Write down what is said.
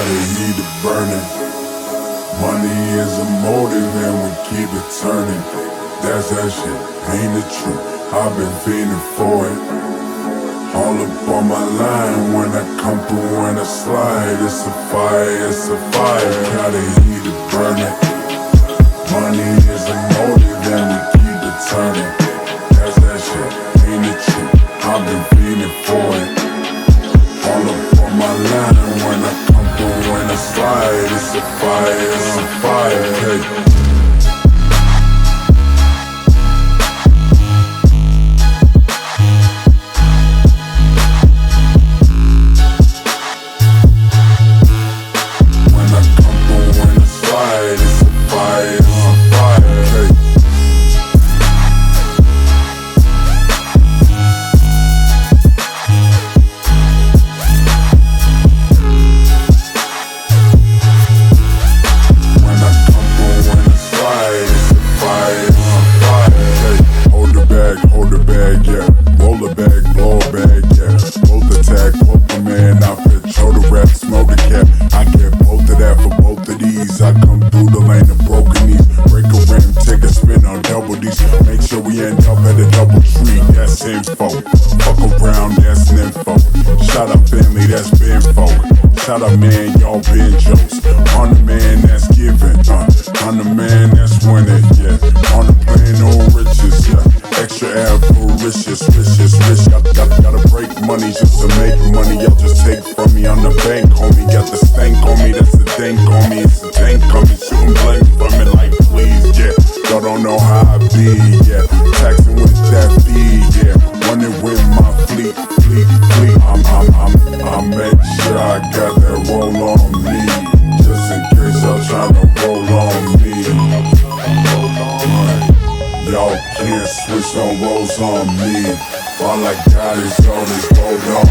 gotta heat it burning. Money is a motive and we keep it turning. That's that shit, ain't it true? I've been feeling for it. All up on my line when I come through and I slide. It's a fire, it's a fire. Gotta heat it burning. Money is a motive and we keep it turning. That's that shit, ain't it true? I've been feeling for it. All up on my line when I come through and I slide. It's a fire, it's a fire. Hey. Shout out, man, y'all been jokes. On the man that's giving, on the man that's winning, yeah. On the plane, no riches, yeah. Extra avaricious, rich. Gotta break money just to make money. Y'all just take from me on the bank, homie. Got the stank on me, that's the dank on me. It's a tank coming, shooting blank from it like please, yeah. Y'all don't know how I be, yeah. Taxing with that fee, yeah. Running with my fleet. I'm make sure I got that roll on me, just in case y'all tryna roll on me. Y'all can't switch no rolls on me. All I got is all this roll on